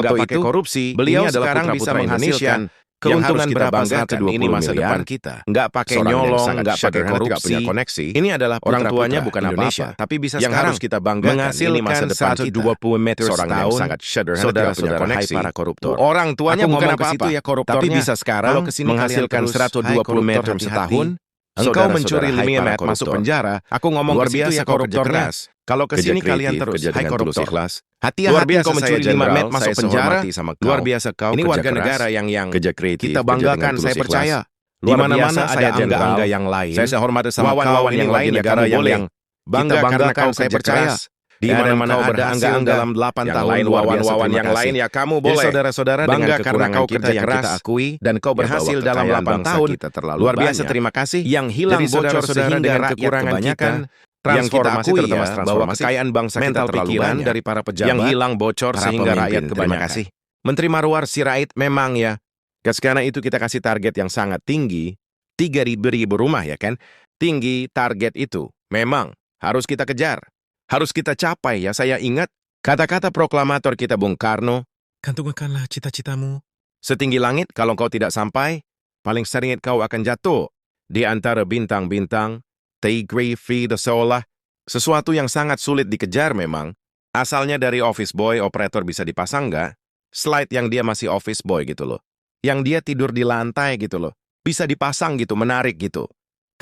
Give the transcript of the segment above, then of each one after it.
foto nggak pakai itu, korupsi, beliau ini adalah sekarang putra-putra bisa Indonesia menghasilkan yang harus keuntungan kita berapa banggakan. 120 Ini masa miliar. depan kita. Nggak pakai Seorang yang nyolong, sangat nggak pakai sederhana, tidak korupsi. punya koneksi. Ini adalah Orang putra-putra tuanya bukan Indonesia, apa-apa, tapi bisa yang sekarang harus kita banggakan. menghasilkan Ini masa depan kita. 120 meter Seorang yang setahun. sangat sederhana, tidak punya Saudara-saudara, hai koneksi. para koruptor. Orang tuanya Aku bukan ngomong ke apa-apa, situ ya koruptornya. tapi bisa sekarang Kalau kesini menghasilkan kalian terus, 120 hai meter koruptor, setahun. hati-hati. Engkau Saudara-saudara, mencuri hai 5 para met masuk koruptor. penjara. Aku ngomong Luar ke situ biasa ya koruptornya. kerja keras. Kalau kesini Kerja kalian kreatif, terus, kerja hai dengan tulus koruptor. ikhlas. Hati-hati Luar biasa kau mencuri saya 5 met jenderal, masuk saya penjara. sehormati sama kau. Luar biasa kau Ini kerja warga keras. negara yang Kerja kreatif, kita kerja banggakan, dengan tulus saya ikhlas. percaya. Di Luar mana-mana biasa ada saya angga-angga jenderal. yang lain. Saya sehormati sama Wawan-wawan kau, yang ini lain warga ya negara kamu yang boleh bangga karena banggakan, kau saya kerja percaya. keras. Di Dan mana-mana kau ada berhasil angga-angga dalam 8 yang tahun, lain, luar biasa, wawan-wawan terima yang kasih. lain, ya kamu Jadi boleh saudara-saudara, bangga dengan karena kekurangan kau kita kerja yang keras kita akui, dan kau ya, bahwa berhasil dalam kekayaan 8 bangsa tahun. kita terlalu Luar biasa, banyak. terima kasih. Yang hilang Jadi bocor saudara-saudara sehingga dengan rakyat kekurangan kebanyakan, kita, yang kita transformasi akui terutama ya, bahwa transformasi, kekayaan bangsa kita mental terlalu pikiran banyak. dari para pejabat, Yang hilang bocor para sehingga pemimpin. rakyat Terima kebanyakan. kasih. Menteri Marwar Sirait memang ya, karena itu kita kasih target yang sangat tinggi, 3.000 rumah ya kan? Tinggi target itu, memang harus kita kejar. Harus kita capai ya, saya ingat kata-kata proklamator kita Bung Karno, Gantungkanlah cita-citamu. setinggi langit kalau kau tidak sampai, paling sering kau akan jatuh di antara bintang-bintang, tigre free the seolah, sesuatu yang sangat sulit dikejar memang, asalnya dari office boy, operator bisa dipasang nggak? Slide yang dia masih office boy gitu loh. Yang dia tidur di lantai gitu loh. Bisa dipasang gitu, menarik gitu.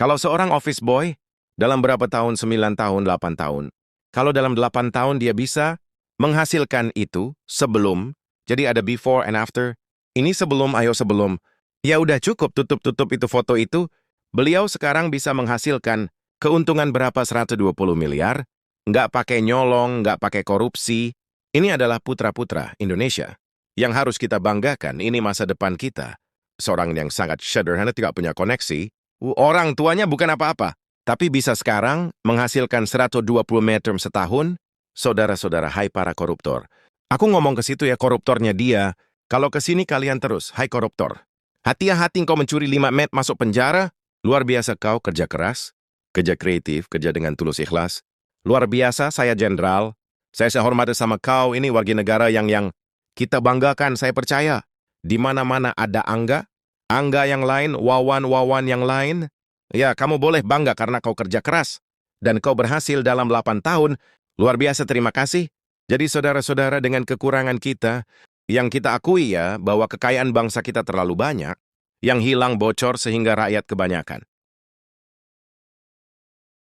Kalau seorang office boy, dalam berapa tahun, 9 tahun, 8 tahun, kalau dalam 8 tahun dia bisa menghasilkan itu sebelum, jadi ada before and after, ini sebelum, ayo sebelum, ya udah cukup tutup-tutup itu foto itu, beliau sekarang bisa menghasilkan keuntungan berapa 120 miliar, nggak pakai nyolong, nggak pakai korupsi. Ini adalah putra-putra Indonesia yang harus kita banggakan, ini masa depan kita. Seorang yang sangat sederhana, tidak punya koneksi, orang tuanya bukan apa-apa, tapi bisa sekarang menghasilkan 120 meter setahun, saudara-saudara, hai para koruptor. Aku ngomong ke situ ya, koruptornya dia, kalau ke sini kalian terus, hai koruptor. Hati-hati kau mencuri 5 met masuk penjara, luar biasa kau kerja keras, kerja kreatif, kerja dengan tulus ikhlas. Luar biasa, saya jenderal, saya hormati sama kau, ini warga negara yang kita banggakan, saya percaya. Di mana-mana ada angga yang lain, wawan-wawan yang lain, ya, kamu boleh bangga karena kau kerja keras. Dan kau berhasil dalam 8 tahun. Luar biasa, terima kasih. Jadi saudara-saudara, dengan kekurangan kita, yang kita akui ya, bahwa kekayaan bangsa kita terlalu banyak, yang hilang bocor sehingga rakyat kebanyakan.